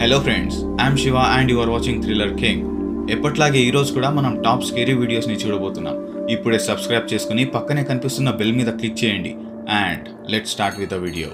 Hello friends, I'm Shiva and you are watching thriller king. ఎప్పట్లాగే ఈరోజు కూడా మనం టాప్ స్కేరీ వీడియోస్ని చూడబోతున్నాం. ఇప్పుడే సబ్స్క్రైబ్ చేసుకుని పక్కనే కనిపిస్తున్న బెల్ మీద క్లిక్ చేయండి and let's start with the video.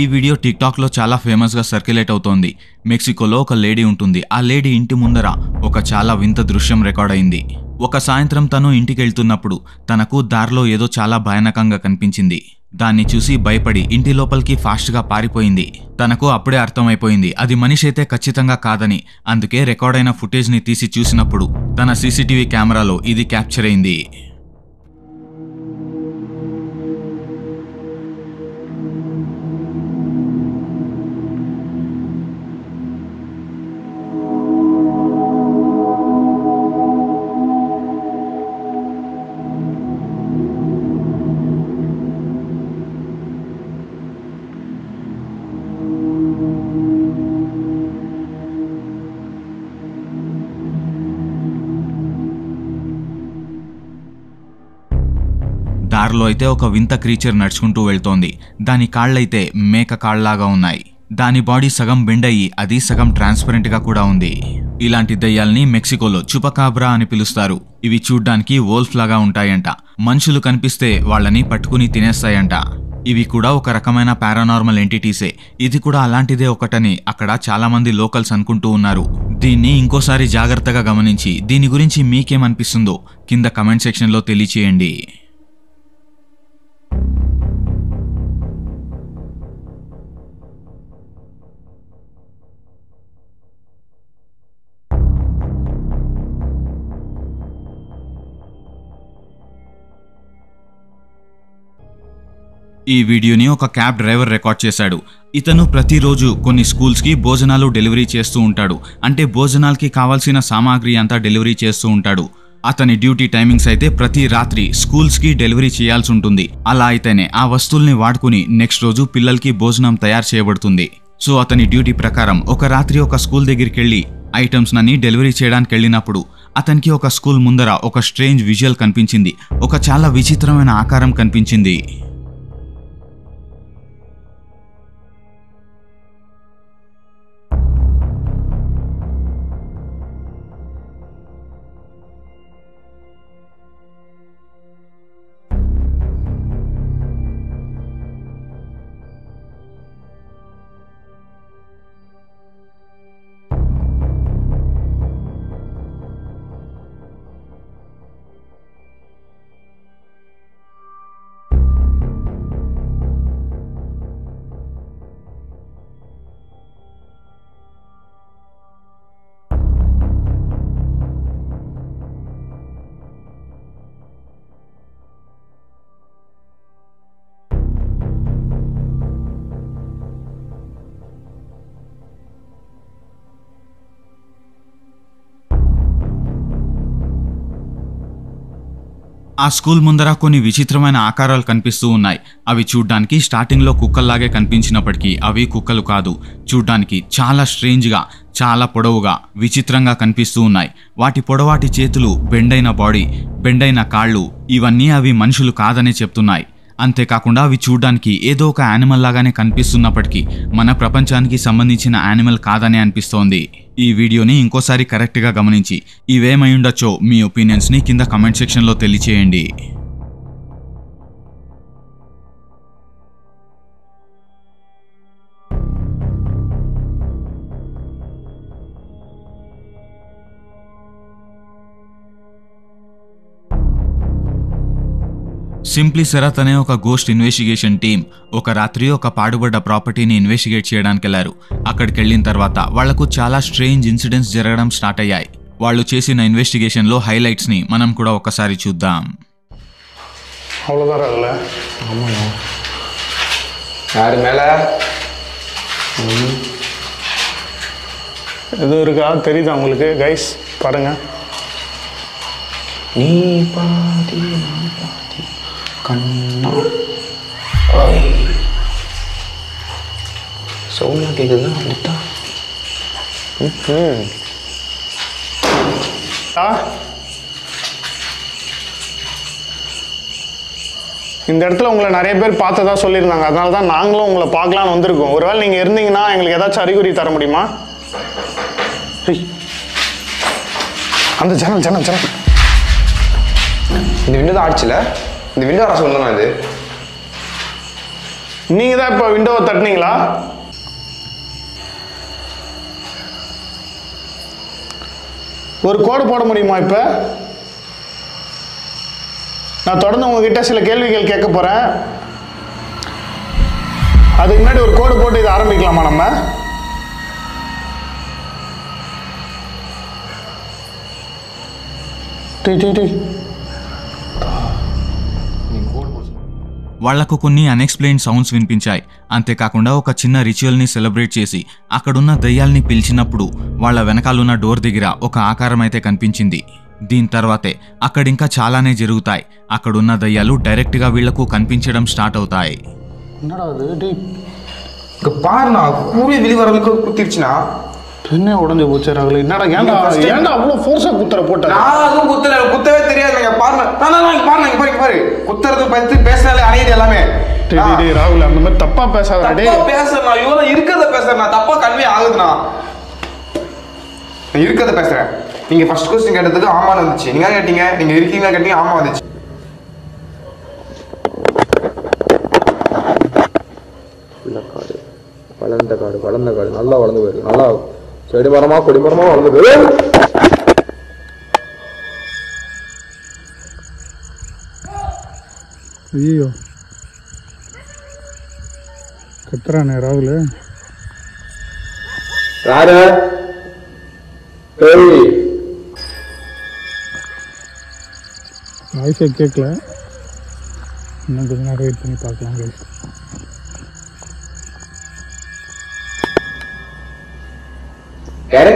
ఈ వీడియో టిక్టాక్లో చాలా ఫేమస్గా సర్క్యులేట్ అవుతోంది. మెక్సికోలో ఒక లేడీ ఉంటుంది. ఆ లేడీ ఇంటి ముందర ఒక చాలా వింత దృశ్యం రికార్డ్ అయింది. ఒక సాయంత్రం తను ఇంటికి వెళ్తున్నప్పుడు తనకు దారిలో ఏదో చాలా భయానకంగా కనిపించింది. దాన్ని చూసి భయపడి ఇంటి లోపలికి ఫాస్ట్గా పారిపోయింది. తనకు అప్పుడే అర్థమైపోయింది అది మనిషి అయితే ఖచ్చితంగా కాదని. అందుకే రికార్డ్ అయిన ఫుటేజ్ని తీసి చూసినప్పుడు తన సీసీటీవీ కెమెరాలో ఇది క్యాప్చర్ అయింది. దారిలో అయితే ఒక వింత క్రీచర్ నడుచుకుంటూ వెళ్తోంది. దాని కాళ్ళైతే మేక కాళ్ళలాగా ఉన్నాయి. దాని బాడీ సగం బెండ్ అయ్యి అది సగం ట్రాన్స్పరెంట్ గా కూడా ఉంది. ఇలాంటి దయ్యాల్ని మెక్సికోలో చుపకాబ్రా అని పిలుస్తారు. ఇవి చూడ్డానికి వోల్ఫ్ లాగా ఉంటాయంట. మనుషులు కనిపిస్తే వాళ్ళని పట్టుకుని తినేస్తాయంట. ఇవి కూడా ఒక రకమైన పారానార్మల్ ఎంటిటీసే. ఇది కూడా అలాంటిదే ఒకటని అక్కడ చాలా మంది లోకల్స్ అనుకుంటూ ఉన్నారు. దీన్ని ఇంకోసారి జాగ్రత్తగా గమనించి దీని గురించి మీకేమనిపిస్తుందో కింద కమెంట్ సెక్షన్ లో తెలియచేయండి. ఈ వీడియోని ఒక క్యాబ్ డ్రైవర్ రికార్డ్ చేశాడు. ఇతను ప్రతిరోజు కొన్ని స్కూల్స్కి భోజనాలు డెలివరీ చేస్తూ ఉంటాడు. అంటే భోజనాలకి కావాల్సిన సామాగ్రి అంతా డెలివరీ చేస్తూ ఉంటాడు. అతని డ్యూటీ టైమింగ్స్ అయితే ప్రతి రాత్రి స్కూల్స్కి డెలివరీ చేయాల్సి ఉంటుంది. అలా అయితేనే ఆ వస్తువుల్ని వాడుకుని నెక్స్ట్ రోజు పిల్లలకి భోజనం తయారు చేయబడుతుంది. సో అతని డ్యూటీ ప్రకారం ఒక రాత్రి ఒక స్కూల్ దగ్గరికి వెళ్ళి ఐటమ్స్ నన్ని డెలివరీ చేయడానికి వెళ్ళినప్పుడు అతనికి ఒక స్కూల్ ముందర ఒక స్ట్రేంజ్ విజువల్ కనిపించింది. ఒక చాలా విచిత్రమైన ఆకారం కనిపించింది. ఆ స్కూల్ ముందర కొన్ని విచిత్రమైన ఆకారాలు కనిపిస్తూ ఉన్నాయి. అవి చూడ్డానికి స్టార్టింగ్లో కుక్కల్లాగే కనిపించినప్పటికీ అవి కుక్కలు కాదు. చూడ్డానికి చాలా స్ట్రేంజ్గా, చాలా పొడవుగా, విచిత్రంగా కనిపిస్తూ ఉన్నాయి. వాటి పొడవాటి చేతులు, బెండైన బాడీ, బెండైన కాళ్ళు, ఇవన్నీ అవి మనుషులు కాదనే చెప్తున్నాయి. అంతేకాకుండా అవి చూడ్డానికి ఏదో ఒక యానిమల్ లాగానే కనిపిస్తున్నప్పటికీ మన ప్రపంచానికి సంబంధించిన యానిమల్ కాదనే అనిపిస్తోంది. ఈ వీడియోని ఇంకోసారి కరెక్ట్గా గమనించి ఇవేమై ఉండొచ్చో మీ ఒపీనియన్స్ని కింద కమెంట్ సెక్షన్లో తెలియచేయండి. సింప్లీ శరత్ అనే ఒక గోస్ట్ ఇన్వెస్టిగేషన్ టీం ఒక రాత్రి ఒక పాడుబడ్డ ప్రాపర్టీని ఇన్వెస్టిగేట్ చేయడానికి వెళ్లారు. అక్కడికి వెళ్ళిన తర్వాత వాళ్లకు చాలా స్ట్రేంజ్ ఇన్సిడెంట్స్ జరగడం స్టార్ట్ అయ్యాయి. వాళ్ళు చేసిన ఇన్వెస్టిగేషన్లో హైలైట్స్ ని మనం కూడా ఒకసారి చూద్దాం. தெரியுதா உங்களுக்கு கைஸ்? பாருங்க. நீ பாதி கண்ணா சவுண்ட்லாம் கேட்குதுன்னா முத்தா இந்த இடத்துல உங்களை நிறைய பேர் பார்த்ததா சொல்லியிருந்தாங்க. அதனால தான் நாங்களும் உங்களை பார்க்கலான்னு வந்திருக்கோம். ஒருவேளை நீங்கள் இருந்தீங்கன்னா எங்களுக்கு ஏதாச்சும் அறிகுறி தர முடியுமா? அந்த ஜன்னல் ஜன்னல் ஜன்னல் இந்த விண்டோ தான் ஆடிச்சுல. இந்த விண்டோ வர சொல்லலாம். இது நீங்கள் தான் இப்போ விண்டோவை தட்டினீங்களா? ஒரு கோடு போட முடியுமா? இப்போ நான் தொடர்ந்து உங்ககிட்ட சில கேள்விகள் கேட்க போகிறேன். அதுக்கு முன்னாடி ஒரு கோடு போட்டு இதை ஆரம்பிக்கலாமா நம்ம? వాళ్లకు కొన్ని అన్ఎక్స్ప్లెయిన్ సౌండ్స్ వినిపించాయి. అంతేకాకుండా ఒక చిన్న రిచువల్ని సెలబ్రేట్ చేసి అక్కడున్న దయ్యాల్ని పిలిచినప్పుడు వాళ్ల వెనకాలన్న డోర్ దగ్గర ఒక ఆకారం అయితే కనిపించింది. దీని తర్వాతే అక్కడింకా చాలానే జరుగుతాయి. అక్కడున్న దయ్యాలు డైరెక్ట్గా వీళ్లకు కనిపించడం స్టార్ట్ అవుతాయి. என்ன உடஞ்சு போச்சு ராகுல்? என்னடா ஏன்டா அவ்வளோ ஃபோர்ஸா குத்துற போட்ட? நான் அதுவும் குத்தவே தெரியாதுங்க. பாரு குத்துறது பத்தி பேசினாலே அணையுது எல்லாமே. டேய் ராகுல், அந்த மாதிரி தப்பா பேசாத. டேய் பேசுறேன், இவன இருக்கறத பேசுறேன். நான் தப்பா கன்வே ஆகுதுனா நான் இருக்கறத பேசுறேன். நீங்க ஃபர்ஸ்ட் क्वेश्चन கேட்டதுக்கு ஆமான்னு வந்துச்சு. நீங்க கேட்டீங்க நீங்க இருக்கீங்களா கேட்டீங்க, ஆமா வந்துச்சு. வளர்ந்த காடு நல்லா வளர்ந்து போயிருக்கு. நல்லா செடி மரமா கொடி மரமா வளர்ந்து போயிருக்கு. ஐயோ கத்துறானே ராகுல். யாரு? வாய்ஸே கேட்கல. இன்னும் கொஞ்ச நேரம் வெயிட் பண்ணி பார்க்கலாம் கைஸ். யாரு?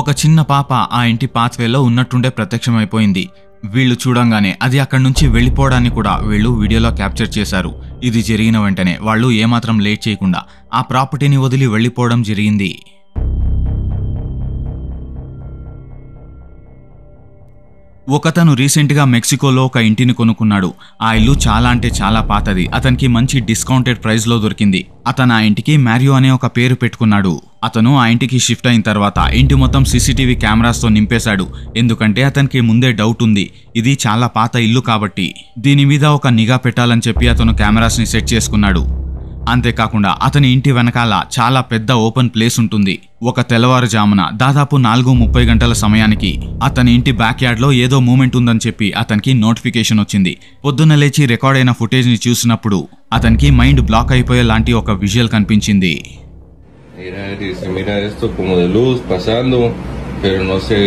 ఒక చిన్న పాప ఆ ఇంటి పాత్వేలో ఉన్నట్టుండే ప్రత్యక్షమైపోయింది. వీళ్ళు చూడంగానే అది అక్కడి నుంచి వెళ్ళిపోవడాన్ని కూడా వీళ్ళు వీడియోలో క్యాప్చర్ చేశారు. ఇది జరిగిన వెంటనే వాళ్ళు ఏమాత్రం లేట్ చేయకుండా ఆ ప్రాపర్టీని వదిలి వెళ్ళిపోవడం జరిగింది. ఒకతను రీసెంట్గా మెక్సికోలో ఒక ఇంటిని కొనుక్కున్నాడు. ఆ ఇల్లు చాలా అంటే చాలా పాతది. అతనికి మంచి డిస్కౌంటెడ్ ప్రైస్లో దొరికింది. అతను ఆ ఇంటికి మ్యారియో అనే ఒక పేరు పెట్టుకున్నాడు. అతను ఆ ఇంటికి షిఫ్ట్ అయిన తర్వాత ఇంటి మొత్తం సీసీటీవీ కెమెరాస్తో నింపేశాడు. ఎందుకంటే అతనికి ముందే డౌట్ ఉంది, ఇది చాలా పాత ఇల్లు కాబట్టి దీని మీద ఒక నిఘా పెట్టాలని చెప్పి అతను కెమెరాస్ని సెట్ చేసుకున్నాడు. అంతేకాకుండా అతని ఇంటి వెనకాల చాలా పెద్ద ఓపెన్ ప్లేస్ ఉంటుంది. ఒక తెల్లవారుజామున దాదాపు 4:30 గంటల సమయానికి అతని ఇంటి బ్యాక్ యార్డ్ లో ఏదో మూమెంట్ ఉందని చెప్పి అతనికి నోటిఫికేషన్ వచ్చింది. పొద్దున్న లేచి రికార్డ్ అయిన ఫుటేజ్ ని చూసినప్పుడు అతనికి మైండ్ బ్లాక్ అయిపోయే లాంటి ఒక విజువల్ కనిపించింది. Mira esto como de luz pasando, pero no se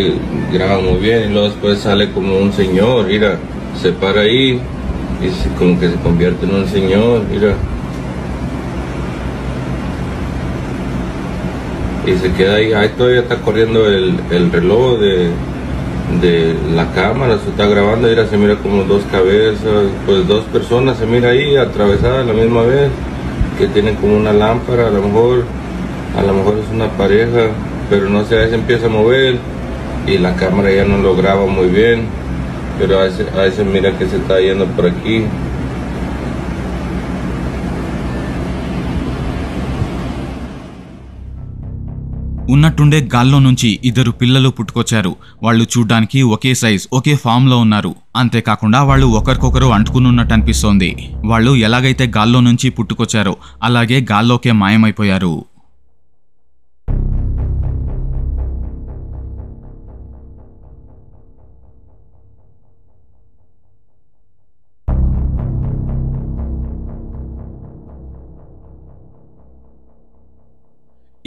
graba muy bien, y luego después sale como un señor, mira, se para ahí y como que se convierte en un señor, mira. Y se queda ahí, ahí todavía está corriendo el reloj de la cámara, se está grabando, mira, se mira como dos cabezas, pues dos personas se mira ahí atravesadas a la misma vez, que tienen como una lámpara, a lo mejor es una pareja, pero no sé, a veces empieza a mover y la cámara ya no lo graba muy bien, pero a veces mira que se está yendo por aquí. ఉన్నట్టుండే గాల్లో నుంచి ఇద్దరు పిల్లలు పుట్టుకొచ్చారు. వాళ్ళు చూడ్డానికి ఒకే size, ఒకే form లో ఉన్నారు. అంతేకాకుండా వాళ్ళు ఒకరికొకరు అంటుకునున్నట్టు అనిపిస్తోంది. వాళ్ళు ఎలాగైతే గాల్లో నుంచి పుట్టుకొచ్చారో అలాగే గాల్లోకే మాయమైపోయారు.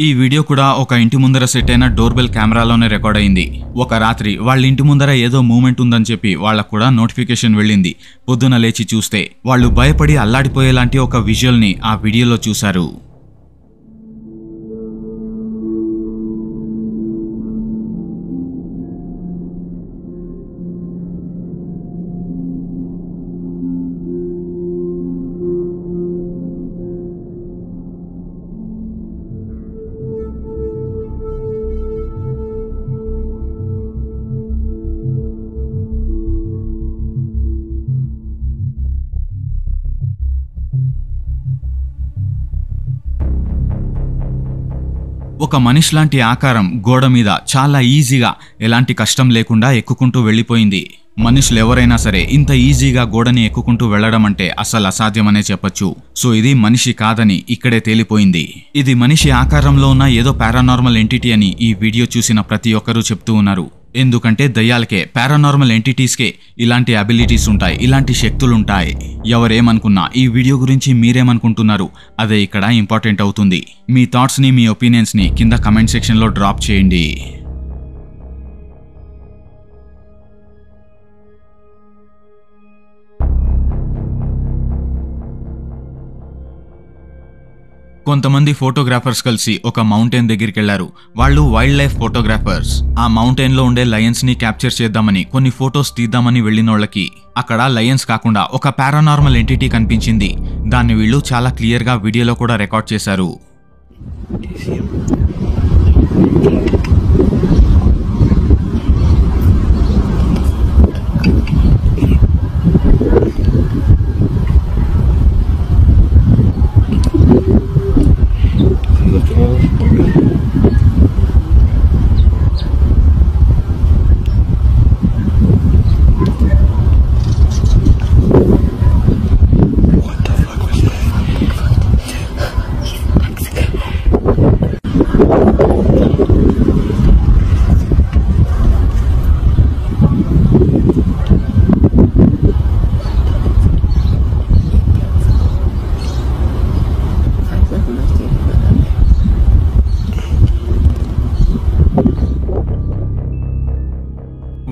ఈ వీడియో కూడా ఒక ఇంటి ముందర సెట్ అయిన డోర్ బెల్ కెమెరాలోనే రికార్డ్ అయింది. ఒక రాత్రి వాళ్ళ ఇంటి ముందర ఏదో మూమెంట్ ఉందని చెప్పి వాళ్ళకు కూడా నోటిఫికేషన్ వెళ్ళింది. పొద్దున లేచి చూస్తే వాళ్ళు భయపడి అల్లాడిపోయేలాంటి ఒక విజువల్ని ఆ వీడియోలో చూశారు. ఒక మనిషి లాంటి ఆకారం గోడ మీద చాలా ఈజీగా ఎలాంటి కష్టం లేకుండా ఎక్కుకుంటూ వెళ్ళిపోయింది. మనుషులు ఎవరైనా సరే ఇంత ఈజీగా గోడని ఎక్కుకుంటూ వెళ్లడం అంటే అసలు అసాధ్యమనే చెప్పొచ్చు. సో ఇది మనిషి కాదని ఇక్కడే తేలిపోయింది. ఇది మనిషి ఆకారంలో ఉన్న ఏదో పారానార్మల్ ఎంటిటీ అని ఈ వీడియో చూసిన ప్రతి ఒక్కరూ చెప్తూ ఉన్నారు. ఎందుకంటే దయ్యాలకే, పారానార్మల్ ఎంటిటీస్కే ఇలాంటి అబిలిటీస్ ఉంటాయి, ఇలాంటి శక్తులుంటాయి. ఎవరేమనుకున్నా ఈ వీడియో గురించి మీరేమనుకుంటున్నారు అదే ఇక్కడ ఇంపార్టెంట్ అవుతుంది. మీ థాట్స్ని, మీ ఒపీనియన్స్ని కింద కమెంట్ సెక్షన్లో డ్రాప్ చేయండి. కొంతమంది ఫోటోగ్రాఫర్స్ కలిసి ఒక మౌంటైన్ దగ్గరికి వెళ్లారు. వాళ్ళు వైల్డ్ లైఫ్ ఫోటోగ్రాఫర్స్. ఆ మౌంటైన్ లో ఉండే లయన్స్ ని క్యాప్చర్ చేద్దామని, కొన్ని ఫొటోస్ తీద్దామని వెళ్ళినోళ్ళకి అక్కడ లయన్స్ కాకుండా ఒక పారానార్మల్ ఎంటిటీ కనిపించింది. దాన్ని వీళ్ళు చాలా క్లియర్ గా వీడియోలో కూడా రికార్డ్ చేశారు.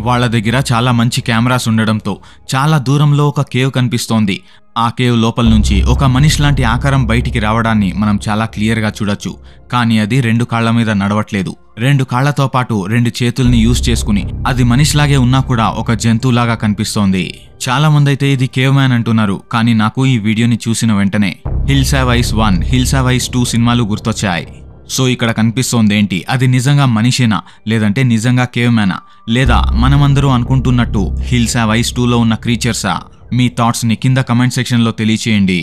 వాళ్ళ దగ్గర చాలా మంచి కెమెరాస్ ఉండడంతో చాలా దూరంలో ఒక కేవ్ కనిపిస్తోంది. ఆ కేవ్ లోపల నుంచి ఒక మనిషి లాంటి ఆకారం బయటికి రావడాన్ని మనం చాలా క్లియర్ గా చూడొచ్చు. కానీ అది 2 కాళ్ల మీద నడవట్లేదు. 2 కాళ్లతో పాటు 2 చేతుల్ని యూజ్ చేసుకుని అది మనిషిలాగే ఉన్నా కూడా ఒక జంతువులాగా కనిపిస్తోంది. చాలా మంది అయితే ఇది కేవ్ మ్యాన్ అంటున్నారు. కానీ నాకు ఈ వీడియోని చూసిన వెంటనే hills have ice 1, hills have ice 2 సినిమాలు గుర్తొచ్చాయి. సో ఇక్కడ కనిపిస్తోంది ఏంటి, అది నిజంగా మనిషేనా, లేదంటే నిజంగా కేవ్ మ్యానా, లేదా మనమందరూ అనుకుంటున్నట్టు హిల్స్ హావ్ ఐస్ 2లో ఉన్న క్రీచర్సా? మీ థాట్స్ ని కింద కమెంట్ సెక్షన్ లో తెలియచేయండి.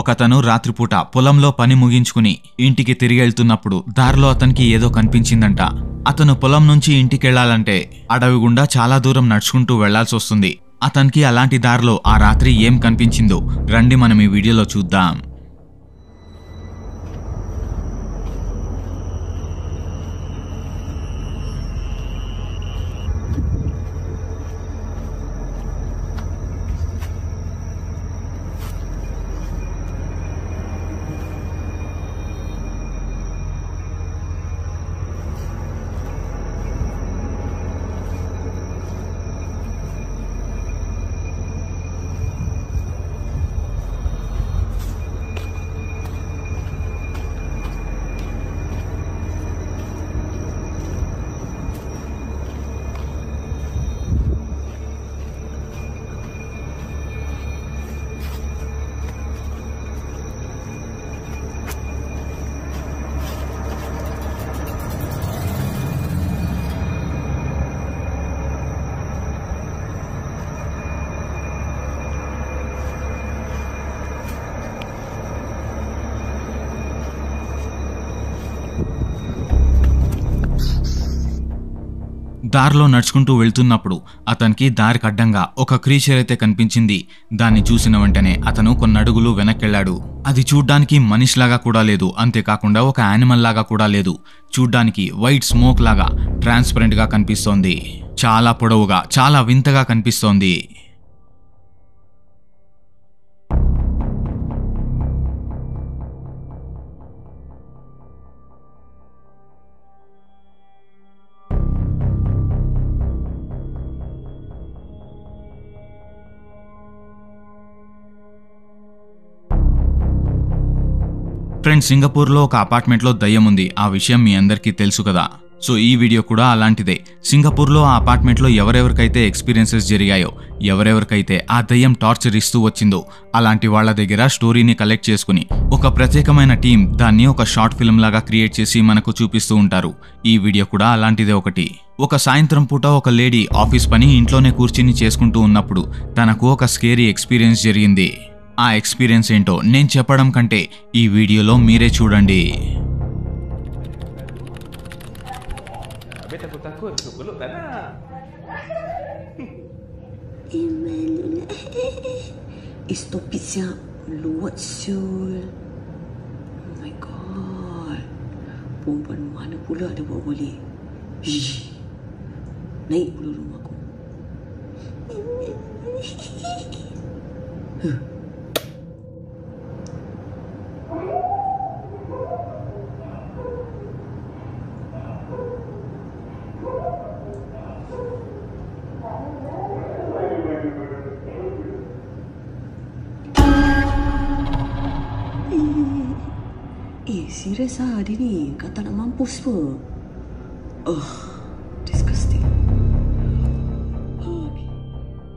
ఒకతను రాత్రిపూట పొలంలో పని ముగించుకుని ఇంటికి తిరిగి వెళ్తున్నప్పుడు దారిలో అతనికి ఏదో కనిపించిందంట. అతను పొలం నుంచి ఇంటికెళ్లాలంటే అడవి గుండా చాలా దూరం నడుచుకుంటూ వెళ్లాల్సి వస్తుంది. అతనికి అలాంటి దారిలో ఆ రాత్రి ఏం కనిపించిందో రండి మనం ఈ వీడియోలో చూద్దాం. దారిలో నడుచుకుంటూ వెళ్తున్నప్పుడు అతనికి దారికి అడ్డంగా ఒక క్రీచర్ అయితే కనిపించింది. దాన్ని చూసిన వెంటనే అతను కొన్ని అడుగులు వెనక్కెళ్లాడు. అది చూడ్డానికి మనిషిలాగా కూడా లేదు, అంతేకాకుండా ఒక యానిమల్ లాగా కూడా లేదు. చూడ్డానికి వైట్ స్మోక్ లాగా ట్రాన్స్పరెంట్ గా కనిపిస్తోంది. చాలా పొడవుగా, చాలా వింతగా కనిపిస్తోంది. ఫ్రెండ్స్, సింగపూర్లో ఒక అపార్ట్మెంట్లో దయ్యం ఉంది. ఆ విషయం మీ అందరికీ తెలుసు కదా. సో ఈ వీడియో కూడా అలాంటిదే. సింగపూర్లో ఆ అపార్ట్మెంట్లో ఎవరెవరికైతే ఎక్స్పీరియన్సెస్ జరిగాయో, ఎవరెవరికైతే ఆ దయ్యం టార్చర్ ఇస్తూ వచ్చిందో అలాంటి వాళ్ళ దగ్గర స్టోరీని కలెక్ట్ చేసుకుని ఒక ప్రత్యేకమైన టీం దాన్ని ఒక షార్ట్ ఫిల్మ్ లాగా క్రియేట్ చేసి మనకు చూపిస్తూ ఉంటారు. ఈ వీడియో కూడా అలాంటిదే ఒకటి. ఒక సాయంత్రం పూట ఒక లేడీ ఆఫీస్ పని ఇంట్లోనే కూర్చుని చేసుకుంటూ ఉన్నప్పుడు తనకు ఒక స్కేరీ ఎక్స్పీరియన్స్ జరిగింది. ఆ ఎక్స్పీరియన్స్ ఏంటో నేను చెప్పడం కంటే ఈ వీడియోలో మీరే చూడండి. Stupid siap. Luat siul. Oh my god. Perempuan mana pula ada bawa balik? Naik pula rumah aku. Serius lah dia ni. Kata nak mampus apa? Disgusting.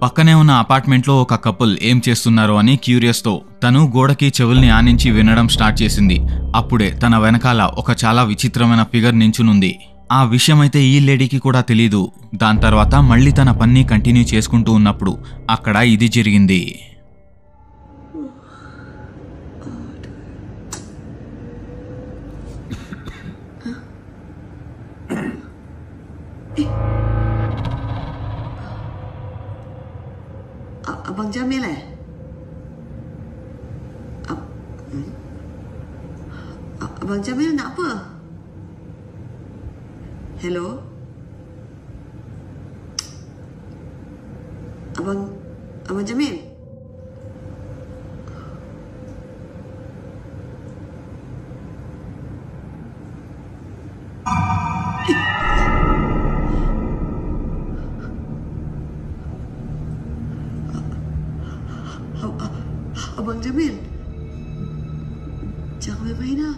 పక్కనే ఉన్న అపార్ట్మెంట్లో ఒక కపుల్ ఏం చేస్తున్నారో అని క్యూరియస్తో తను గోడకి చెవుల్ని ఆనించి వినడం స్టార్ట్ చేసింది. అప్పుడే తన వెనకాల ఒక చాలా విచిత్రమైన ఫిగర్ నించునుంది. ఆ విషయమైతే ఈ లేడీకి కూడా తెలీదు. దాని తర్వాత మళ్ళీ తన పని కంటిన్యూ చేసుకుంటూ ఉన్నప్పుడు అక్కడ ఇది జరిగింది. Abang Jamil Abang Jamil nak apa? Hello? Abang Jamil? Abang Jamil, jangan main-main lah.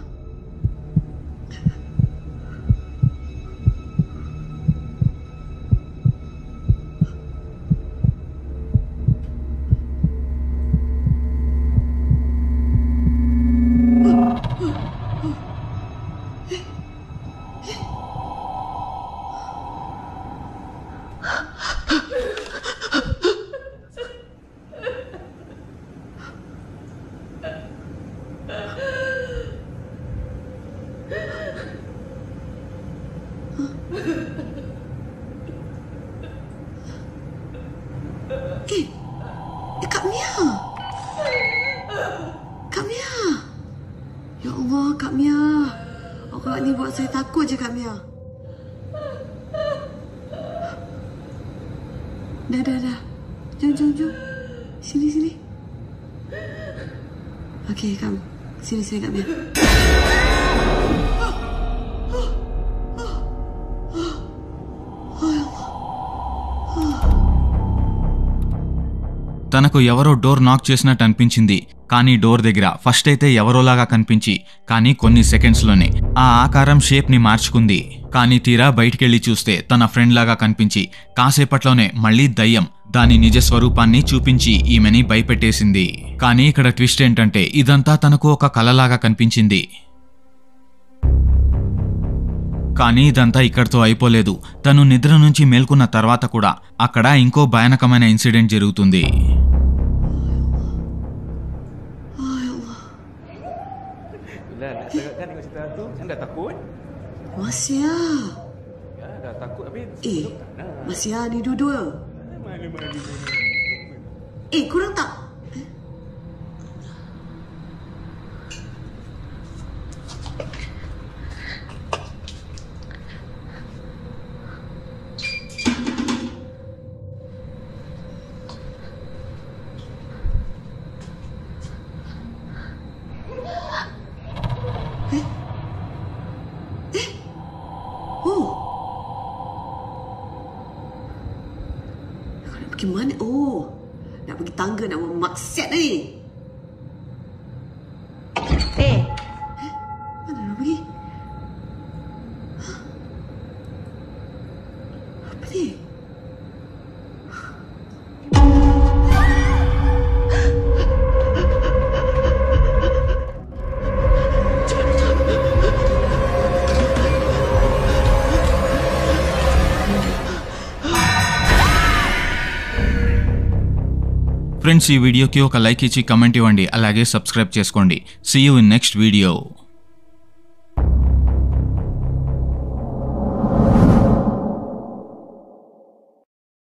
Kak Mia. Kak Mia. Ya Allah, Kak Mia. Orang ni buat saya takut je, Kak Mia. Dah. Jom. Sini. Okey, come. Sini, Kak Mia. తనకు ఎవరో door knock చేసినట్టు అనిపించింది. కానీ door దగ్గర first అయితే ఎవరోలాగా కనిపించి కానీ కొన్ని సెకండ్స్లోనే ఆ ఆకారం షేప్ని మార్చుకుంది. కానీ తీరా బయటికెళ్ళి చూస్తే తన ఫ్రెండ్ లాగా కనిపించి కాసేపట్లోనే మళ్ళీ దయ్యం దాని నిజ స్వరూపాన్ని చూపించి ఈమెని భయపెట్టేసింది. కానీ ఇక్కడ ట్విస్ట్ ఏంటంటే ఇదంతా తనకు ఒక కలలాగా కనిపించింది. కానీ ఇదంతా ఇక్కడితో అయిపోలేదు. తను నిద్ర నుంచి మేల్కొన్న తర్వాత కూడా అక్కడ ఇంకో భయానకమైన ఇన్సిడెంట్ జరుగుతుంది. Masya. Ya, dah takut habis. Masya ni dua-dua. Korang tak? Nak pergi mana? Nak pergi tangga, nak buat maksiat ni. Mana nak pergi? Apa ni? Friends, ఈ వీడియోకి ఒక లైక్ ఇచ్చి కమెంట్ ఇవ్వండి, అలాగే సబ్స్క్రైబ్ చేసుకోండి. See you in next video.